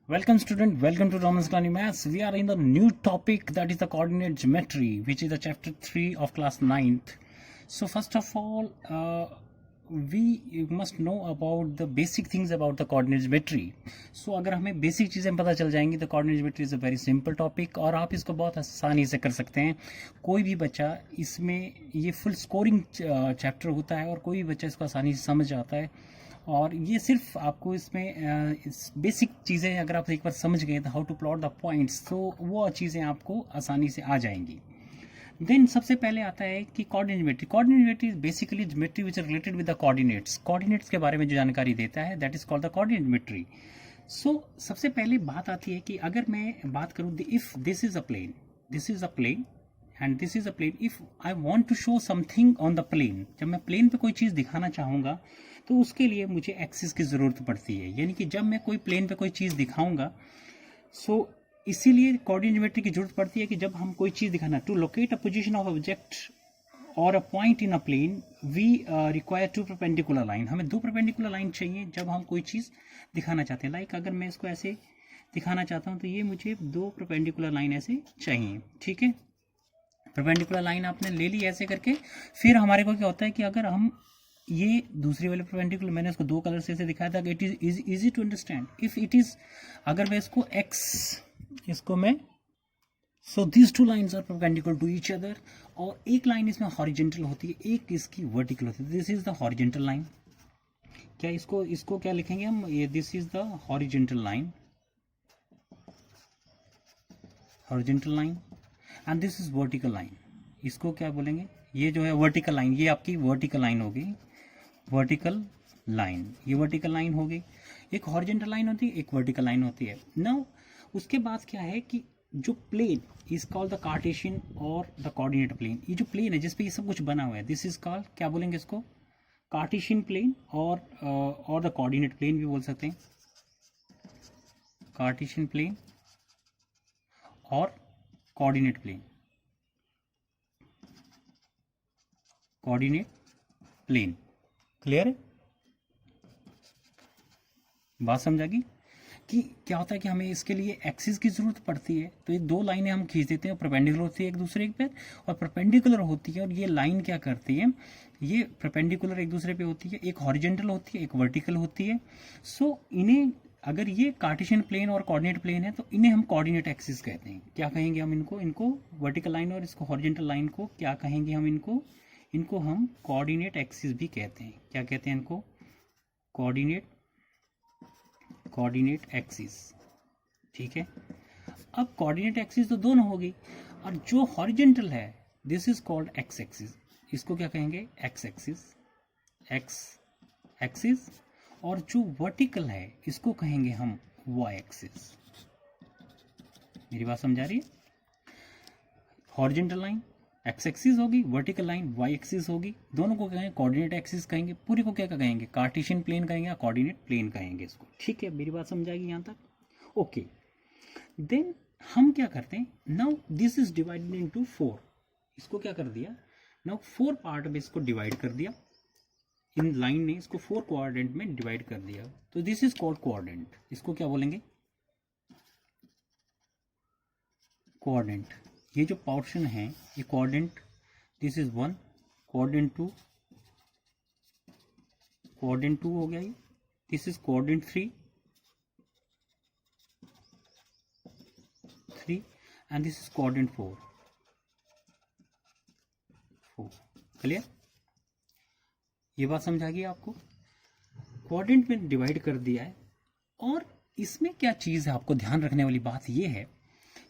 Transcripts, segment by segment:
Welcome student, welcome to Thomas Clancy Maths. We are in the new topic, that is the coordinate geometry, which is the chapter 3 of class 9th. So first of all, we must know about the basic things about the coordinate geometry. So अगर हमें basic चीज़ें पता चल जाएंगी तो coordinate geometry is a very simple topic और आप इसको बहुत आसानी से कर सकते हैं. कोई भी बच्चा इसमें, ये फुल स्कोरिंग चैप्टर होता है और कोई भी बच्चा इसको आसानी से समझ आता है. और ये सिर्फ आपको इसमें बेसिक चीज़ें अगर आप एक बार समझ गए तो how to plot the points, तो वो चीज़ें आपको आसानी से आ जाएंगी. देन सबसे पहले आता है कि coordinate geometry. Coordinate geometry is basically geometry which are related with the coordinates. Coordinates के बारे में जो जानकारी देता है that is called the coordinate geometry. So सबसे पहले बात आती है कि अगर मैं बात करूँ, if this is a plane, this is a plane and this is a plane, if I want to show something on the plane, जब मैं प्लेन पे कोई चीज़ दिखाना चाहूँगा तो उसके लिए मुझे एक्सिस की ज़रूरत पड़ती है. यानी कि जब मैं कोई प्लेन पे कोई चीज़ दिखाऊंगा, सो इसीलिए कोऑर्डिनेट ज्योमेट्री की जरूरत पड़ती है कि जब हम कोई चीज़ दिखाना, to locate a position of object और a point in a plane we require two perpendicular line. हमें दो परपेंडिकुलर लाइन चाहिए जब हम कोई चीज़ दिखाना चाहते हैं. लाइक अगर मैं इसको ऐसे दिखाना चाहता हूँ तो ये मुझे दो परपेंडिकुलर लाइन ऐसे चाहिए. ठीक है, परपेंडिकुलर लाइन आपने ले ली ऐसे करके. फिर हमारे को क्या होता है कि अगर हम ये दूसरी वाले परपेंडिकुलर, मैंने उसको दो कलर से ऐसे दिखाया था कि it is easy to understand. If it is, अगर मैं इसको एक्स, इसको मैं, so this two lines are perpendicular to each other, और एक लाइन इसमें हॉरिजेंटल होती है, एक इसकी वर्टिकल होती है. This is the horizontal line. क्या इसको क्या लिखेंगे हम, ये this is the horizontal line, horizontal line, and this is vertical line. इसको क्या बोलेंगे, ये जो है वर्टिकल लाइन, ये आपकी वर्टिकल लाइन होगी, वर्टिकल लाइन, ये वर्टिकल लाइन होगी. एक हॉरिजेंटल लाइन होती है, एक वर्टिकल लाइन होती है. नाउ उसके बाद क्या है कि जो plane is called the Cartesian और द कोऑर्डिनेट प्लेन. ये जो प्लेन है जिसपे ये सब कुछ बना हुआ है, दिस इज कॉल्ड, क्या बोलेंगे इसको, कार्टेशियन प्लेन और द कोऑर्डिनेट प्लेन भी बोल सकते हैं. कार्टेशियन प्लेन और coordinate plane, coordinate plane. Clear है, बात समझ आ गई कि क्या होता है कि हमें इसके लिए एक्सिस की जरूरत पड़ती है. तो ये दो लाइनें हम खींच देते हैं, परपेंडिकुलर होती है एक दूसरे पे, और परपेंडिकुलर होती है, और ये लाइन क्या करती है, ये परपेंडिकुलर एक दूसरे पे होती है, एक हॉरिजेंटल होती है, एक वर्टिकल होती है. सो इन्हें, अगर ये कार्टेशियन प्लेन और कोऑर्डिनेट प्लेन है तो इन्हें हम कोऑर्डिनेट एक्सिस कहते हैं. क्या कहेंगे हम इनको वर्टिकल लाइन और इसको हॉरिजेंटल लाइन को क्या कहेंगे हम, इनको हम कोऑर्डिनेट एक्सिस भी कहते हैं. क्या कहते हैं इनको, कोऑर्डिनेट एक्सिस. ठीक है, अब कोऑर्डिनेट एक्सिस तो दोनों होगी, और जो हॉरिजेंटल है this is called x axis. इसको क्या कहेंगे, एक्स एक्सिस, और जो वर्टिकल है इसको कहेंगे हम वाई एक्सिस. मेरी बात समझा रही है, हॉरिजेंटल लाइन एक्स एक्सिस होगी, वर्टिकल लाइन वाई एक्सिस होगी, दोनों को कहेंगे कोऑर्डिनेट एक्सिस कहेंगे. पूरी को क्या कहेंगे, कार्टेशियन प्लेन कहेंगे या कोऑर्डिनेट प्लेन कहेंगे इसको. ठीक है, मेरी बात समझ आएगी यहाँ तक. ओके, देन हम क्या करते हैं, now this is divided into 4. इसको क्या कर दिया, नाउ 4 पार्ट में इसको डिवाइड कर दिया, इन लाइन ने इसको 4 कोऑर्डिनेट में डिवाइड कर दिया. तो दिस इज कॉल्ड कोऑर्डिनेट. इसको क्या बोलेंगे, कोऑर्डिनेट. ये जो पोर्शन है ये कोऑर्डिनेट, दिस इज 1, कोऑर्डिनेट 2, हो गया ये. This is coordinate 3 and this is coordinate 4. Clear, ये बात समझा गई आपको. कोऑर्डिनेट में डिवाइड कर दिया है, और इसमें क्या चीज़ है आपको ध्यान रखने वाली बात ये है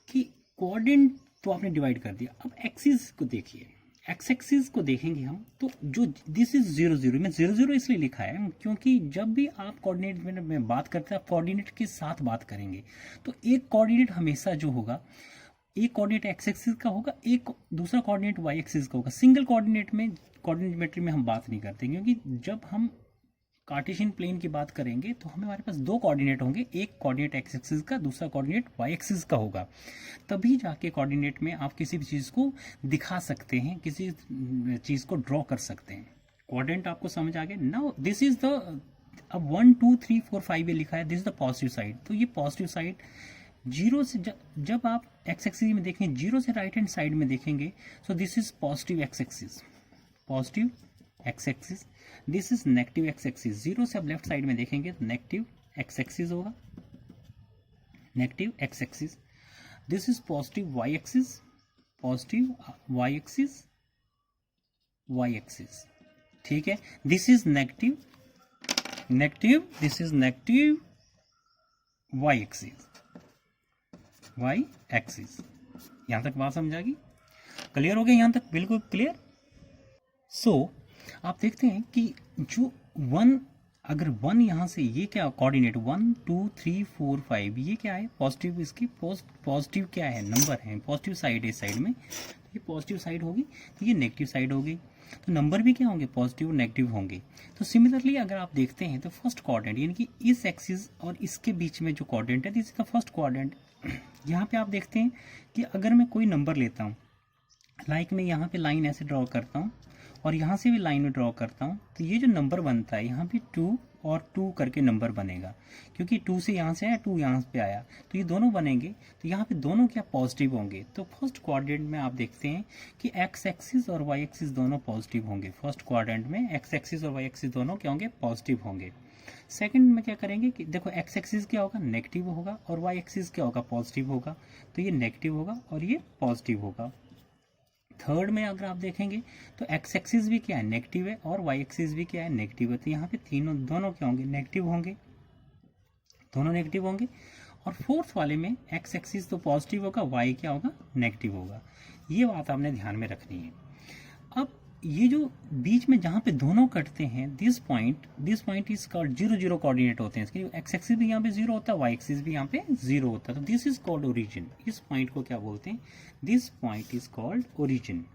कि कोऑर्डिनेट तो आपने डिवाइड कर दिया. अब एक्सिस को देखिए, एक्स एक्सिस को देखेंगे हम, तो जो दिस इज 0 0, मैं 0 0 इसलिए लिखा है क्योंकि जब भी आप कोऑर्डिनेट में बात करते हैं आप कोऑर्डिनेट के साथ बात करेंगे. तो एक कोऑर्डिनेट हमेशा जो होगा, एक कोऑर्डिनेट एक्स एक्सिस का होगा, एक दूसरा कोऑर्डिनेट वाई एक्सिस का होगा. सिंगल कोऑर्डिनेट में, कोऑर्डिनेट ज्योमेट्री में हम बात नहीं करते, क्योंकि जब हम कार्टेशियन प्लेन की बात करेंगे तो हमारे पास दो कोऑर्डिनेट होंगे, एक कोऑर्डिनेट एक्स एक्सिस का, दूसरा कोऑर्डिनेट वाई एक्सिस का होगा. तभी जाके कोऑर्डिनेट में आप किसी भी चीज़ को दिखा सकते हैं, किसी चीज़ को ड्रॉ कर सकते हैं. कोऑर्डिनेट आपको समझ आ गया. नाउ दिस इज द अब 1 2 3 4 5 ये लिखा है, this is the positive side, तो ये पॉजिटिव साइड जीरो से जब आप एक्स एक्सिस में देखें, जीरो से राइट हैंड साइड में देखेंगे, so this is positive X axis, positive X axis, this is negative X axis. Zero से आप लेफ्ट साइड में देखेंगे तो नेगेटिव एक्स एक्सिस होगा, negative X axis. This is positive Y axis, positive Y axis, Y axis, ठीक है। This is negative negative, this is negative Y axis, Y axis. यहां तक बात समझ आ गई? क्लियर हो गया यहां तक? बिल्कुल क्लियर। सो आप देखते हैं कि जो 1, अगर 1 यहाँ से, ये क्या कोऑर्डिनेट 1 2 3 4 5, ये क्या है पॉजिटिव, इसकी पॉजिटिव क्या है, नंबर है, पॉजिटिव साइड है इस साइड में, तो ये पॉजिटिव साइड होगी, तो ये नेगेटिव साइड होगी, तो नंबर भी क्या होंगे, पॉजिटिव और नेगेटिव होंगे। तो सिमिलरली अगर आप देखते हैं तो फर्स्ट क्वाड्रेंट, यानी कि इस एक्सिस और इसके बीच में जो क्वाड्रेंट है, this is the first quadrant. यहाँ पे आप देखते हैं कि अगर मैं कोई नंबर लेता हूँ, लाइक मैं यहाँ पे लाइन ऐसे ड्रॉ करता हूँ और यहाँ से भी लाइन में ड्रॉ करता हूँ, तो ये जो नंबर बनता है यहाँ पे 2 और 2 करके नंबर बनेगा, क्योंकि 2 से यहाँ से आया, 2 यहाँ पे आया, तो ये दोनों बनेंगे, तो यहाँ पे दोनों क्या पॉजिटिव होंगे। तो फर्स्ट क्वाड्रेंट में आप देखते हैं कि एक्स एक्सिस और वाई एक्सिस दोनों पॉजिटिव होंगे। फर्स्ट क्वाड्रेंट में एक्स एक्सिस और वाई एक्सिस दोनों क्या होंगे, पॉजिटिव होंगे। सेकंड में क्या करेंगे कि देखो एक्स एक्सिस क्या होगा, नेगेटिव होगा, और वाई एक्सिस क्या होगा, पॉजिटिव होगा, तो ये नेगेटिव होगा और ये पॉजिटिव होगा। थर्ड में अगर आप देखेंगे तो एक्स एक्सिस भी क्या है, नेगेटिव है, और वाई एक्सिस भी क्या है, नेगेटिव है, तो यहाँ पे दोनों क्या होंगे, नेगेटिव होंगे, दोनों नेगेटिव होंगे। और फोर्थ वाले में एक्स एक्सिस तो पॉजिटिव होगा, वाई क्या होगा, नेगेटिव होगा। ये बात आपने ध्यान में रखनी है। अब ये जो बीच में जहाँ पे दोनों कटते हैं, this point is called 0 0 coordinate होते हैं, इसके एक्स एक्सिस भी यहाँ पे 0 होता है, वाई एक्सिस भी यहाँ पे 0 होता है, तो दिस इज कॉल्ड ओरिजिन। इस पॉइंट को क्या बोलते हैं, this point is called origin.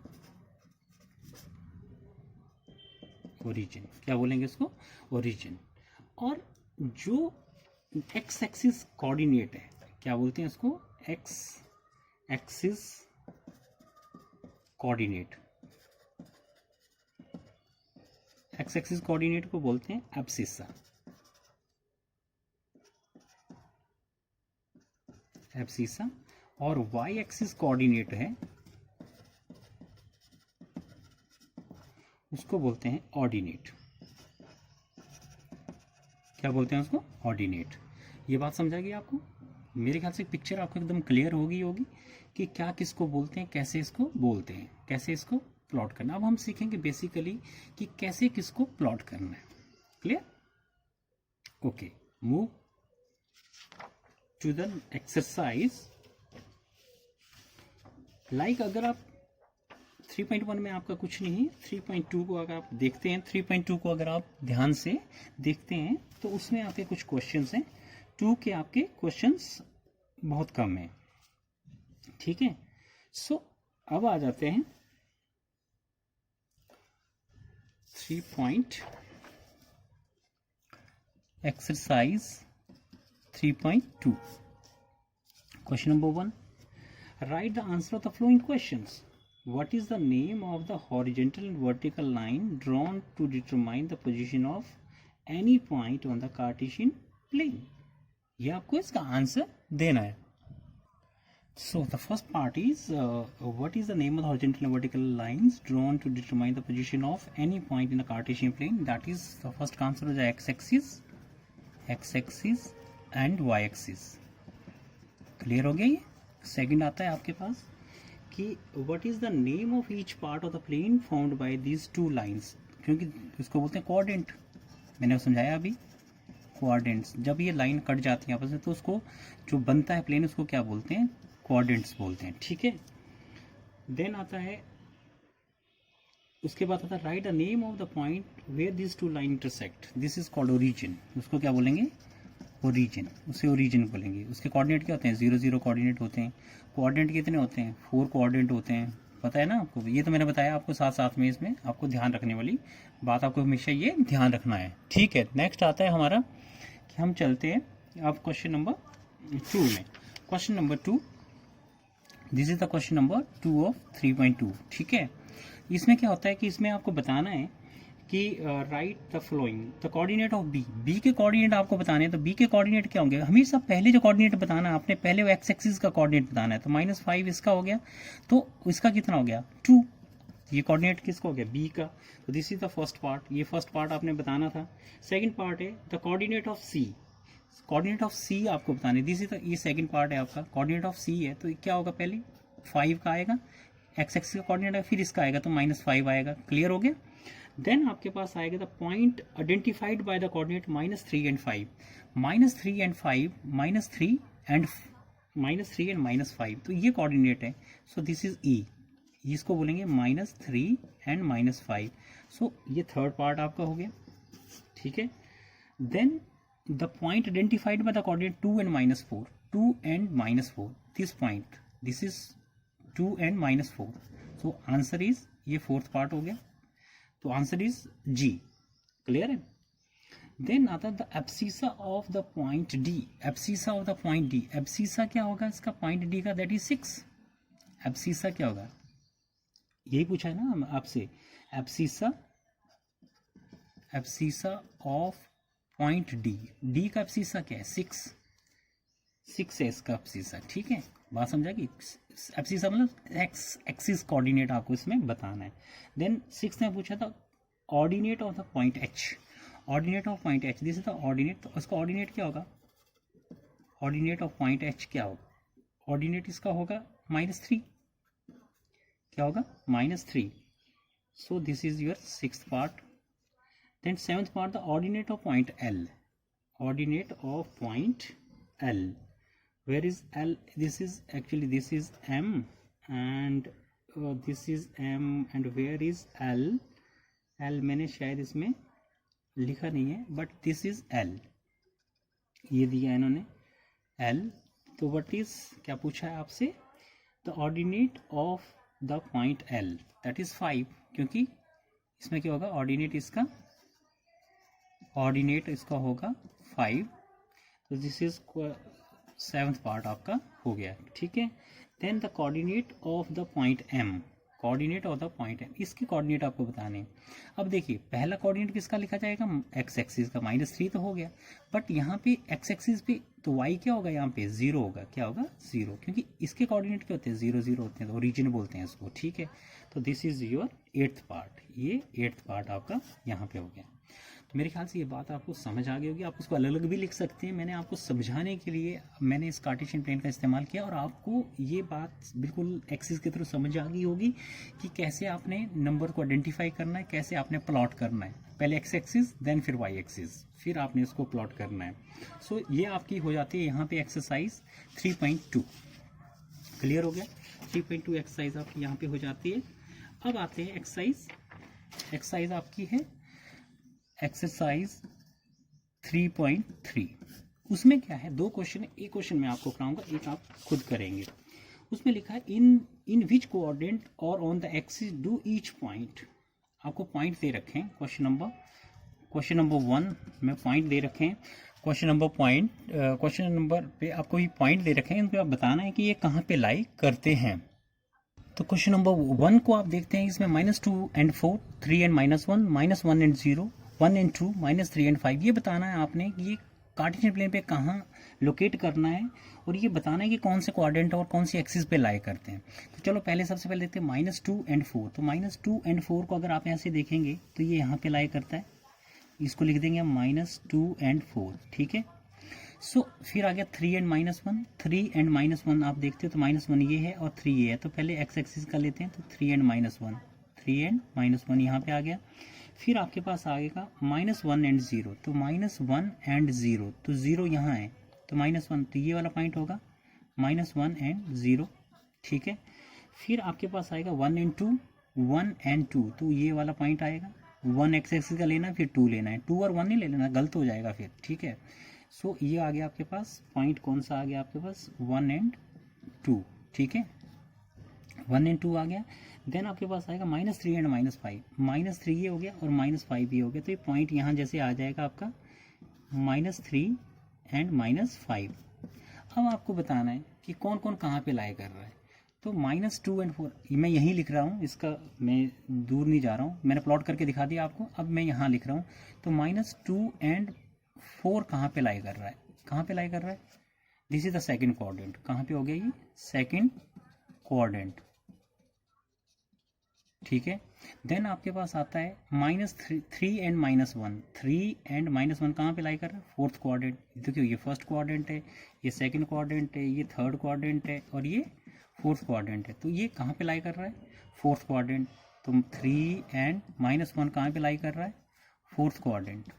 Origin क्या बोलेंगे इसको, ओरिजिन। और जो एक्स एक्सिस कोऑर्डिनेट है, क्या बोलते हैं इसको, x axis coordinate, x axis coordinate को बोलते हैं एब्सिसा, एब्सिसा। और वाई एक्सिस कोऑर्डिनेट है, उसको बोलते हैं ऑर्डिनेट। क्या बोलते हैं उसको, ऑर्डिनेट। ये बात समझ आ गई आपको? मेरे ख्याल से पिक्चर आपको एकदम क्लियर होगी कि क्या किसको बोलते हैं, कैसे इसको बोलते हैं, कैसे इसको प्लॉट करना। अब हम सीखेंगे बेसिकली कि कैसे किसको प्लॉट करना है। Clear? Okay, move to the exercise. Like अगर आप 3.1 में आपका कुछ नहीं है, 3.2 को अगर आप देखते हैं, 3.2 को अगर आप ध्यान से देखते हैं तो उसमें आपके कुछ क्वेश्चंस हैं। 2 के आपके क्वेश्चंस बहुत कम हैं, ठीक है। सो अब आ जाते हैं 3. Exercise 3.2। Question number 1, right the answer of the flowing questions. What is the name of the horizontal and vertical line drawn to determine the position of any point on the Cartesian plane? ये आपको इसका answer देना है। So the first part is what is the name of the horizontal and vertical lines drawn to determine the position of any point in the Cartesian plane? That is the first answer is the x-axis and y-axis. Clear हो गया ये? Second आता है आपके पास कि what is the name of each part of the plane formed by these two lines, क्योंकि इसको बोलते हैं कोऑर्डिनेट। मैंने समझाया अभी, कोऑर्डिनेट्स। जब ये लाइन कट जाती है आपस में तो उसको जो बनता है प्लेन, उसको क्या बोलते हैं, कोऑर्डिनेट्स बोलते हैं, ठीक है। देन आता है, उसके बाद आता है write the name of the point where this two line intersect, this is called origin. उसको क्या बोलेंगे, ओरिजिन, उसे ओरिजिन बोलेंगे। उसके कोऑर्डिनेट क्या होते हैं, 0 0 कोऑर्डिनेट होते हैं। कोऑर्डिनेट कितने होते हैं, 4 कोऑर्डिनेट होते हैं, पता है ना आपको। ये तो मैंने बताया आपको साथ साथ में, इसमें आपको ध्यान रखने वाली बात, आपको हमेशा ये ध्यान रखना है, ठीक है। नेक्स्ट आता है हमारा कि हम चलते हैं अब क्वेश्चन नंबर 2 में। Question number 2, this is the question number 2 of 3.2, ठीक है। इसमें क्या होता है कि इसमें आपको बताना है कि write the following the coordinate of B, B के कोऑर्डिनेट आपको बताने हैं, तो बी के कोऑर्डिनेट क्या होंगे, हमेशा पहले जो कोऑर्डिनेट बताना है आपने, पहले वो एक्स एक्सिस का कोऑर्डिनेट बताना है, तो -5 इसका हो गया, तो इसका कितना हो गया 2, ये कोऑर्डिनेट किसका हो गया बी का, तो this is the first part, ये फर्स्ट पार्ट आपने बताना था। सेकंड पार्ट है the coordinate of C, coordinate of C आपको बताने, दिस इज ये सेकंड पार्ट है आपका, कोऑर्डिनेट ऑफ सी है, तो क्या होगा, पहले 5 का आएगा, एक्स एक्सिस का कोऑर्डिनेट है, फिर इसका आएगा तो -5 आएगा, क्लियर हो गया। देन आपके पास आएगा the point identified by the coordinate -3 and 5, -3 and 5, -3 and -5, तो ये कोऑर्डिनेट है, सो दिस इज ई, इसको बोलेंगे -3 एंड -5, सो ये थर्ड पार्ट आपका हो गया, ठीक है। Then the point identified by the coordinate 2 and -4, 2 and -4, this point, this is 2 and -4, so answer is, ये फोर्थ पार्ट हो गया, तो आंसर इज जी, क्लियर है। देन आता the abscissa of the point D, abscissa of the point D, abscissa क्या होगा इसका point D का, दैट इज 6, एब्सिसा क्या होगा, यही पूछा है ना आपसे, abscissa, abscissa of point D, D का एब्सिसा क्या है 6 है इसका एब्सिसा, ठीक है, बात समझा कि एब्सिसा मतलब एक्स एक्सिस कोऑर्डिनेट आपको इसमें बताना है। देन 6 में पूछा था ordinate of the point H, ordinate of point H, this is the ordinate, तो उसका ऑर्डिनेट क्या होगा, ऑर्डिनेट ऑफ पॉइंट एच क्या होगा, ऑर्डिनेट इसका होगा -3, क्या होगा -3, so this is your 6th part. Then 7th part the ordinate of point L, ordinate of point L, where is L, this is actually this is M and this is M and where is L, L मैंने शायद इसमें लिखा नहीं है, but this is L, ये दिया इन्होंने L, तो वट इज क्या पूछा है आपसे, the ordinate of the point L that is 5, क्योंकि इसमें क्या होगा, ऑर्डिनेट इसका, ऑर्डिनेट इसका होगा 5, तो दिस इज 7th पार्ट आपका हो गया, ठीक है। Then the coordinate of the point M, coordinate of the point M, इसके कोऑर्डिनेट आपको बताने हैं। अब देखिए पहला कोऑर्डिनेट किसका लिखा जाएगा, एक्स एक्सिस का, -3 तो हो गया, बट यहाँ पे एक्स एक्सिस पे तो y क्या होगा, यहाँ पे 0 होगा, क्या होगा 0, क्योंकि इसके कोऑर्डिनेट क्या होते हैं 0 0 होते हैं, तो ओरिजिन बोलते हैं इसको, ठीक है। तो this is your 8th part, ये 8th पार्ट आपका यहाँ पे हो गया। तो मेरे ख्याल से ये बात आपको समझ आ गई होगी, आप उसको अलग अलग भी लिख सकते हैं, मैंने आपको समझाने के लिए मैंने इस कार्टेशियन प्लेन का इस्तेमाल किया, और आपको ये बात बिल्कुल एक्सिस के थ्रू समझ आ गई होगी कि कैसे आपने नंबर को आइडेंटिफाई करना है, कैसे आपने प्लॉट करना है, पहले एक्स एक्सिस देन फिर वाई एक्सिस, फिर आपने उसको प्लॉट करना है। सो ये आपकी हो जाती है यहाँ पे एक्सरसाइज 3.2, क्लियर हो गया, 3.2 एक्सरसाइज आपकी यहाँ पे हो जाती है। अब आते हैं एक्सरसाइज आपकी है एक्सरसाइज 3.3, उसमें क्या है, 2 क्वेश्चन है, एक क्वेश्चन मैं आपको कराऊंगा, एक आप खुद करेंगे। उसमें लिखा है इन विच कोऑर्डिनेट और on the axis do each point, आपको पॉइंट दे रखे हैं, क्वेश्चन नंबर 1 में पॉइंट दे रखे हैं, क्वेश्चन नंबर पे आपको ये पॉइंट दे रखे हैं, इनको आप बताना है कि ये कहाँ पे लाई करते हैं। तो क्वेश्चन नंबर 1 को आप देखते हैं, इसमें -2 and 4, 3 and -1, -1 and 0, 1 and 2, -3 and 5, ये बताना है आपने कि ये कार्टेशियन प्लेन पे कहाँ लोकेट करना है, और ये बताना है कि कौन से कोऑर्डिनेट और कौन सी एक्सिस पे लाई करते हैं। तो चलो सबसे पहले देखते हैं -2 एंड 4, तो -2 एंड 4 को अगर आप यहाँ से देखेंगे तो ये यहाँ पे लाई करता है, इसको लिख देंगे -2 एंड 4, ठीक है। सो फिर आ गया 3 एंड -1, 3 एंड -1 आप देखते हो तो -1 ये है और 3 ये है, तो पहले एक्स एक्सिस का लेते हैं, तो 3 एंड -1, 3 एंड -1 यहाँ पे आ गया। फिर आपके पास आएगा -1 एंड 0, तो -1 एंड 0, तो 0 यहाँ है, तो -1, तो ये वाला पॉइंट होगा -1 एंड 0, ठीक है। फिर आपके पास आएगा 1 एंड 2, 1 एंड 2, तो ये वाला पॉइंट आएगा, 1 एक्स एक्सिस का लेना है, फिर 2 लेना है, 2 और 1 नहीं ले लेना, गलत हो जाएगा फिर, ठीक है। सो ये आ गया आपके पास पॉइंट, कौन सा आ गया आपके पास 1 एंड 2, ठीक है, 1 एंड 2 आ गया। देन आपके पास आएगा -3 एंड -5, -3 ये हो गया और -5 ये हो गया, तो ये पॉइंट यहाँ जैसे आ जाएगा आपका -3 एंड -5। अब आपको बताना है कि कौन कौन कहाँ पे लाई कर रहा है, तो -2 and 4 मैं यहीं लिख रहा हूँ, इसका मैं दूर नहीं जा रहा हूँ, मैंने प्लॉट करके दिखा दिया आपको। अब मैं यहाँ लिख रहा हूँ, तो -2 and 4 कहाँ पे लाई कर रहा है, कहाँ पे लाई कर रहा है? This is the second quadrant. कहाँ पे हो गया ये? सेकंड क्वाड्रेंट, ठीक है। देन आपके पास आता है -3 and -1। 3 and -1 कहाँ पे लाई कर रहा है? Fourth quadrant. देखिए ये फर्स्ट क्वाड्रेंट है, ये सेकंड क्वाड्रेंट है, ये थर्ड क्वाड्रेंट है और ये फोर्थ क्वाड्रेंट है। तो ये कहाँ पे लाई कर रहा है? Fourth quadrant. तो 3 and -1 कहाँ पे लाई कर रहा है? फोर्थ क्वाड्रेंट,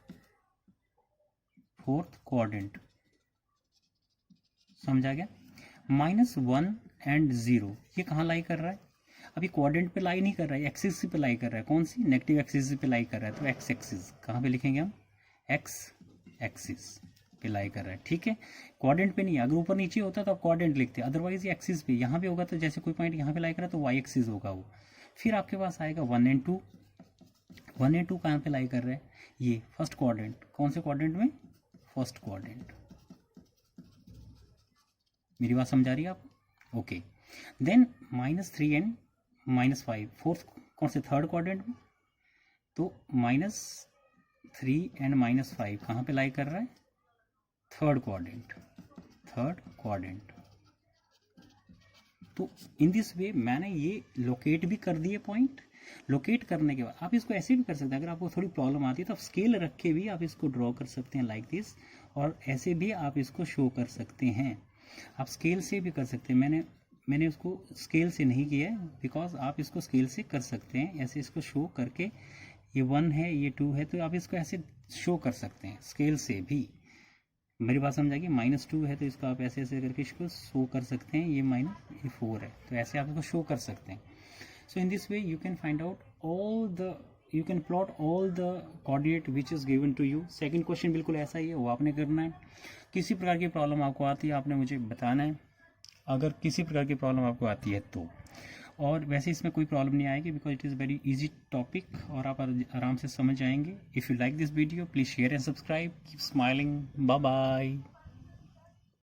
फोर्थ क्वाड्रेंट, समझा गया? -1 and 0 ये कहाँ लाई कर रहा है? अभी क्वाड्रेंट पे लाई नहीं कर रहा है, एक्सिस पे लाई कर रहा है। कौन सी? नेगेटिव एक्सिस पे लाई कर रहा है। तो एक्स एक्सिस कहाँ पे लिखेंगे हम? एक्स एक्सिस पे लाई कर रहा है, ठीक है। क्वाड्रेंट पे नहीं, अगर ऊपर नीचे होता तो आप क्वाड्रेंट लिखते, अदरवाइज ये एक्सिस पे। यहाँ पे होगा तो जैसे कोई पॉइंट यहाँ पे लाई कर रहा है तो वाई एक्सिस होगा वो। फिर आपके पास आएगा 1 and 2। 1 and 2 कहाँ पे लाई कर रहे हैं? ये फर्स्ट क्वाड्रेंट। कौन से क्वाड्रेंट में? First quadrant. मेरी बात समझा रही है आप? ओके। देन -3 and -5 फोर्थ, कौन से? थर्ड क्वाड्रेंट में। तो -3 and -5 कहाँ पे लाई कर रहा है? Third quadrant, third quadrant. तो इन दिस वे मैंने ये लोकेट भी कर दिए पॉइंट। लोकेट करने के बाद आप इसको ऐसे भी कर सकते हैं, अगर आपको थोड़ी प्रॉब्लम आती है तो आप स्केल रख के भी आप इसको ड्रॉ कर सकते हैं लाइक दिस, और ऐसे भी आप इसको शो कर सकते हैं। आप स्केल से भी कर सकते हैं। मैंने उसको स्केल से नहीं किया है, बिकॉज आप इसको स्केल से कर सकते हैं। ऐसे इसको शो करके, ये 1 है, ये 2 है, तो आप इसको ऐसे शो कर सकते हैं स्केल से भी। मेरी बात समझाइए, -2 है तो इसको आप ऐसे ऐसे करके इसको शो कर सकते हैं। ये 4 है तो ऐसे आप इसको शो कर सकते हैं। So in this way you can find out you can plot all the coordinate which is given to you। Second question बिल्कुल ऐसा ही है, वो आपने करना है। किसी प्रकार की प्रॉब्लम आपको आती है आपने मुझे बताना है, अगर किसी प्रकार की प्रॉब्लम आपको आती है तो। और वैसे इसमें कोई प्रॉब्लम नहीं आएगी, because it is very easy topic और आप आराम से समझ जाएंगे। If you like this video please share and subscribe. Keep smiling. Bye bye.